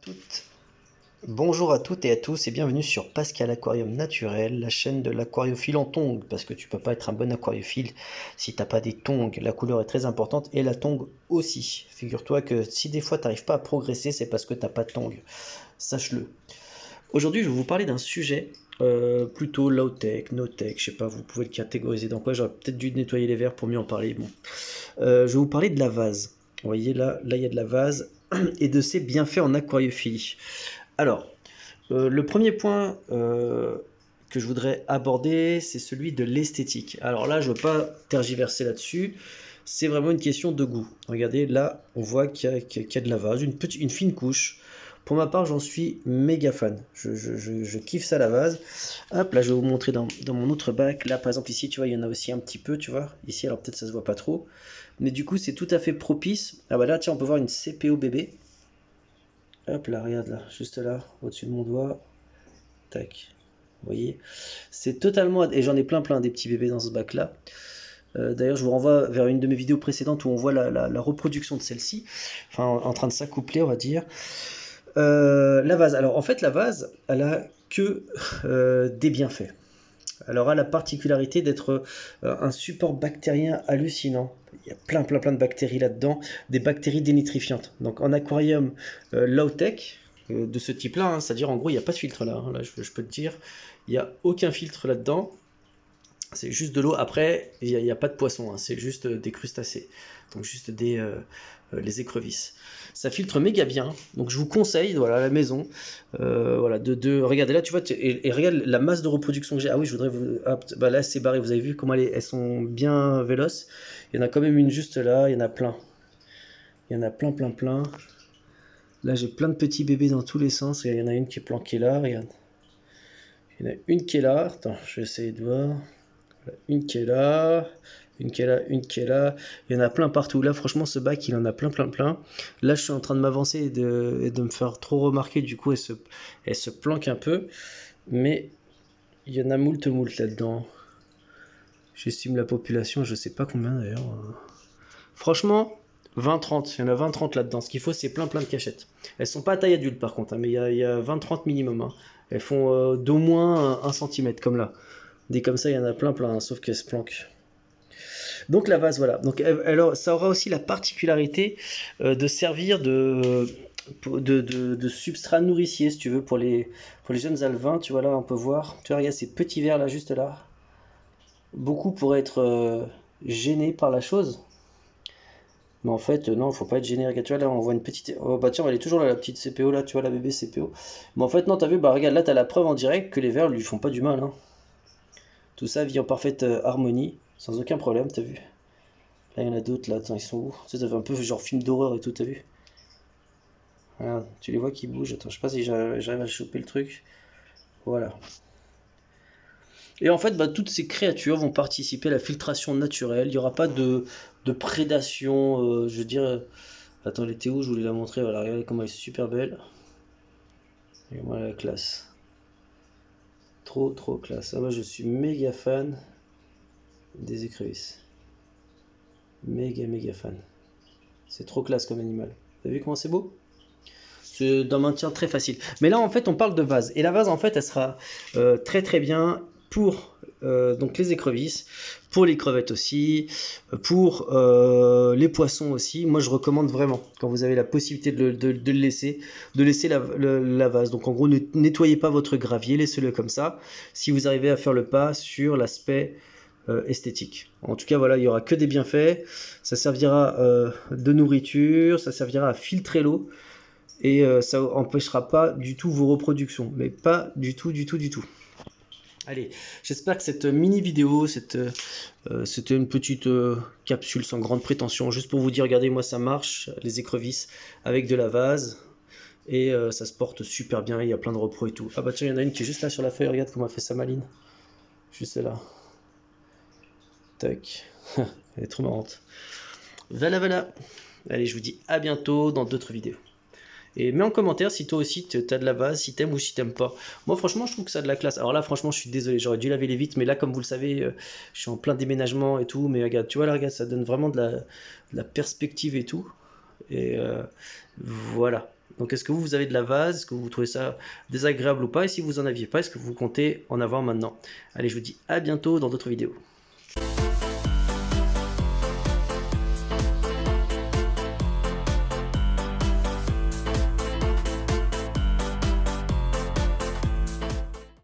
toutes. Bonjour à toutes et à tous et bienvenue sur Pascal Aquarium Naturel, la chaîne de l'aquariophile en tongs, parce que tu peux pas être un bon aquariophile si t'as pas des tongs. La couleur est très importante et la tongue aussi. Figure-toi que si des fois t'arrives pas à progresser, c'est parce que t'as pas de tongs. Sache-le. Aujourd'hui, je vais vous parler d'un sujet plutôt low-tech, no-tech, je sais pas, vous pouvez le catégoriser dans quoi. J'aurais peut-être dû nettoyer les verres pour mieux en parler. Bon. Je vais vous parler de la vase. Vous voyez là, il y a de la vase et de ses bienfaits en aquariophilie. Alors, le premier point que je voudrais aborder, c'est celui de l'esthétique. Alors là, je ne veux pas tergiverser là-dessus. C'est vraiment une question de goût. Regardez, là, on voit qu'il y a de la vase, une fine couche. Pour ma part, j'en suis méga fan. Je kiffe ça, la vase. Hop, là, je vais vous montrer dans mon autre bac. Là, par exemple, ici, tu vois, il y en a aussi un petit peu, tu vois. Ici, alors peut-être ça se voit pas trop. Mais du coup, c'est tout à fait propice. Ah bah là, tiens, on peut voir une CPO bébé. Hop là, regarde là, juste là, au-dessus de mon doigt. Tac. Vous voyez, c'est totalement... Et j'en ai plein des petits bébés dans ce bac là. D'ailleurs je vous renvoie vers une de mes vidéos précédentes où on voit la reproduction de celle-ci. Enfin en train de s'accoupler on va dire. La vase. Alors en fait la vase elle a que des bienfaits. Alors elle a la particularité d'être un support bactérien hallucinant. Il y a plein de bactéries là-dedans, des bactéries dénitrifiantes. Donc en aquarium low-tech, de ce type-là, hein, c'est-à-dire en gros il n'y a pas de filtre là, hein, là je peux te dire, il n'y a aucun filtre là-dedans, c'est juste de l'eau. Après il n'y a pas de poisson, hein, c'est juste des crustacés, donc juste les écrevisses. Ça filtre méga bien, donc je vous conseille, voilà, à la maison, voilà, regardez là, tu vois, et regarde la masse de reproduction que j'ai. Ah oui, je voudrais vous, hop, bah là c'est barré, vous avez vu comment elles sont bien véloces. Il y en a quand même une juste là, il y en a plein. Il y en a plein. Là j'ai plein de petits bébés dans tous les sens, et il y en a une qui est planquée là, regarde. Il y en a une qui est là, attends, je vais essayer de voir. Une qui est là, une qui est là, une qui est là. Il y en a plein partout. Là, franchement, ce bac, il en a plein. Là, je suis en train de m'avancer et de me faire trop remarquer. Du coup, elle se planque un peu. Mais il y en a moult là-dedans. J'estime la population, je sais pas combien d'ailleurs. Franchement, 20-30. Il y en a 20-30 là-dedans. Ce qu'il faut, c'est plein de cachettes. Elles sont pas à taille adulte par contre, hein, mais il y a 20-30 minimum. Hein. Elles font d'au moins 1 cm comme là. Des comme ça, il y en a plein, hein, sauf qu'elles se planquent. Donc la vase, voilà. Donc alors, ça aura aussi la particularité de servir de substrat nourricier, si tu veux, pour les jeunes alevins. Tu vois là, on peut voir. Tu vois, regarde ces petits vers là, juste là. Beaucoup pourraient être gênés par la chose. Mais en fait, non, faut pas être gêné. Regarde, tu vois, là, on voit une petite... Oh, bah tiens, elle est toujours là, la petite CPO, là, tu vois, la bébé CPO. Mais en fait, non, t'as vu, bah regarde, là, t'as la preuve en direct que les vers lui font pas du mal, hein. Tout ça vit en parfaite harmonie, sans aucun problème, t'as vu. Là, il y en a d'autres, là, attends, ils sont où? Ça fait un peu genre film d'horreur et tout, t'as vu? Regarde, tu les vois qui bougent, attends, je sais pas si j'arrive à choper le truc. Voilà. Et en fait, bah, toutes ces créatures vont participer à la filtration naturelle. Il n'y aura pas de prédation, je veux dire... Attends, elle était où? Je voulais la montrer, voilà, regardez comment elle est super belle. Et voilà la classe. Trop classe. Ah, moi, je suis méga fan des écrevisses. Méga fan. C'est trop classe comme animal. T'as vu comment c'est beau? C'est d'un maintien très facile. Mais là, en fait, on parle de vase. Et la vase, en fait, elle sera très bien pour donc les écrevisses, pour les crevettes aussi, pour les poissons aussi. Moi, je recommande vraiment, quand vous avez la possibilité de le laisser, de laisser la vase. Donc, en gros, ne nettoyez pas votre gravier, laissez-le comme ça. Si vous arrivez à faire le pas sur l'aspect esthétique. En tout cas, voilà, il n'y aura que des bienfaits. Ça servira de nourriture, ça servira à filtrer l'eau et ça empêchera pas du tout vos reproductions, mais pas du tout. Allez, j'espère que cette mini vidéo, c'était une petite capsule sans grande prétention, juste pour vous dire, regardez, moi ça marche, les écrevisses avec de la vase, et ça se porte super bien, il y a plein de repros et tout. Ah bah tiens, il y en a une qui est juste là sur la feuille, regarde comment elle fait sa maline, juste là. Tac, elle est trop marrante. Voilà. Allez, je vous dis à bientôt dans d'autres vidéos. Et mets en commentaire si toi aussi t'as de la vase, si t'aimes ou si t'aimes pas. Moi franchement je trouve que ça a de la classe. Alors là franchement je suis désolé, j'aurais dû laver les vitres, mais là comme vous le savez, je suis en plein déménagement et tout. Mais regarde, tu vois là, regarde, ça donne vraiment de la perspective et tout. Et voilà. Donc est-ce que vous avez de la vase? Est-ce que vous trouvez ça désagréable ou pas? Et si vous en aviez pas, est-ce que vous comptez en avoir maintenant? Allez, je vous dis à bientôt dans d'autres vidéos.